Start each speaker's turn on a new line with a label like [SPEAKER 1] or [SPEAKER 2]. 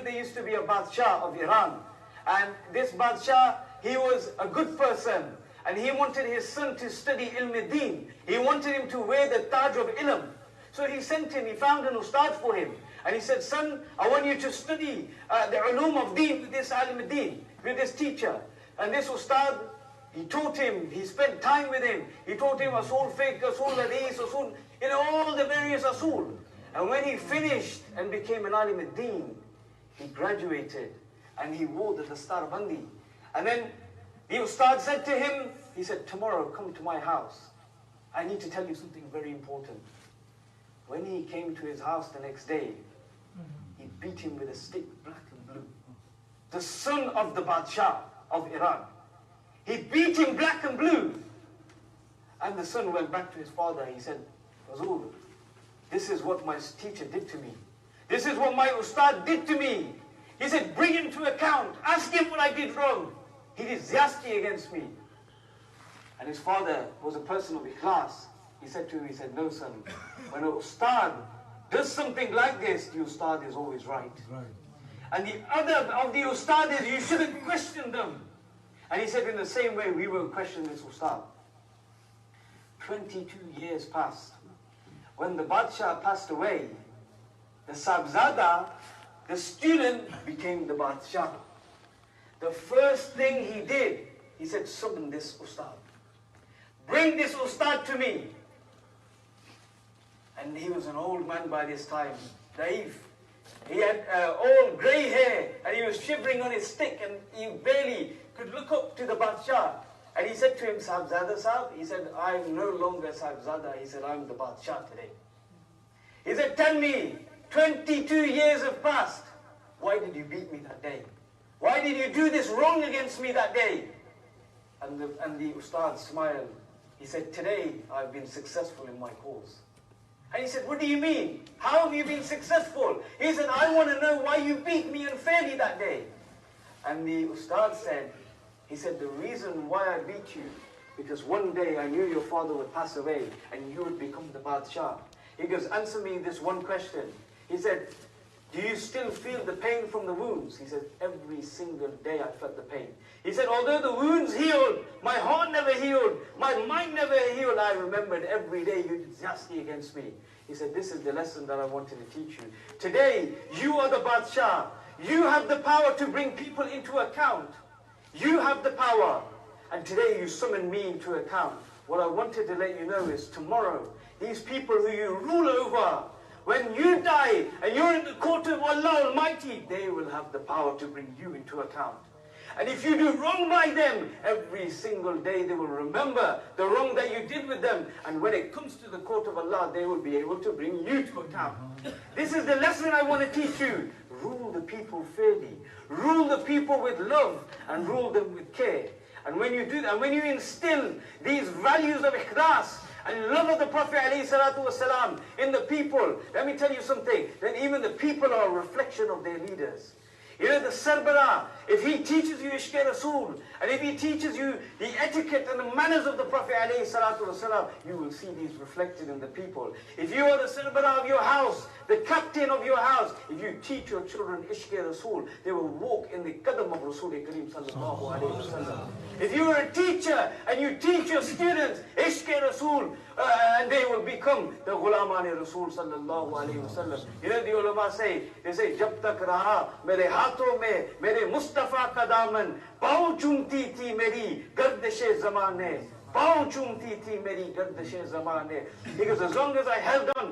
[SPEAKER 1] there used to be a Badshah of Iran. And this Badshah, he was a good person. And he wanted his son to study ilm deen. He wanted him to wear the Taj of ilm. So he sent him, he found an Ustadh for him. And he said, son, I want you to study the ulum of deen with this alim deen, with this teacher. And this Ustadh, he taught him, he spent time with him. He taught him Asul Fiqh, Asul Hadith, Asul, all the various Asul. And when he finished and became an alim deen, he graduated and he wore the Dastar Bandi. And then the Ustadh said to him, he said, tomorrow come to my house. I need to tell you something very important. When he came to his house the next day, he beat him with a stick, black and blue. The son of the Badshah of Iran. He beat him black and blue. And the son went back to his father. He said, Hazur, this is what my teacher did to me. This is what my Ustadh did to me. He said, bring him to account. Ask him what I did wrong. He did ziyasti against me. And his father was a person of ikhlas. He said to him, he said, no son, when an Ustadh does something like this, the Ustadh is always right. And the other of the Ustadh is, you shouldn't question them. And he said, in the same way, we won't question this Ustadh. 22 years passed. When the Badshah passed away, the Sabzada, the student, became the Badshah. The first thing he did, he said, summon this Ustadh. Bring this Ustadh to me. And he was an old man by this time, Daif. He had all grey hair, and he was shivering on his stick, and he barely could look up to the Badshah. And he said to him, Sahibzada Sahib, he said, I'm no longer Sahibzada. He said, I'm the Badshah today. He said, tell me, 22 years have passed. Why did you beat me that day? Why did you do this wrong against me that day? And the Ustadh smiled. He said, today I've been successful in my cause. And he said, what do you mean? How have you been successful? He said, I want to know why you beat me unfairly that day. And the Ustadh said, he said, the reason why I beat you, because one day I knew your father would pass away and you would become the Badshah. He goes, answer me this one question. He said, do you still feel the pain from the wounds? He said, every single day I felt the pain. He said, although the wounds healed, my heart never healed, my mind never healed, I remembered every day you did ziyasti against me. He said, this is the lesson that I wanted to teach you. Today, you are the Badshah. You have the power to bring people into account. You have the power. And today you summon me into account. What I wanted to let you know is tomorrow, these people who you rule over, when you die and you're in the court of Allah Almighty, they will have the power to bring you into account. And if you do wrong by them, every single day they will remember the wrong that you did with them. And when it comes to the court of Allah, they will be able to bring you to account. This is the lesson I want to teach you. Rule the people fairly. Rule the people with love and rule them with care. And when you do that, when you instill these values of ikhlas and love of the Prophet ﷺ in the people, let me tell you something, then even the people are a reflection of their leaders. You know, the Sarbara, if he teaches you Ishq Rasool, and if he teaches you the etiquette and the manners of the Prophet ﷺ, you will see these reflected in the people. If you are the Sarbara of your house, the captain of your house, if you teach your children Ishq Rasool, they will walk in the qadam of Rasul Kareem sallallahu alayhi wasallam. If you are a teacher and you teach your students Ishq Rasool, and they will become the Ghulamani Rasul sallallahu alayhi wasallam. You know, the ulama say, they say, Jab tak raha, mere haathon mein, mere Mustafa ka daman, paun chumti thi meri gardish-e zamane, paun chumti thi meri gardish-e zamane. Because as long as I held on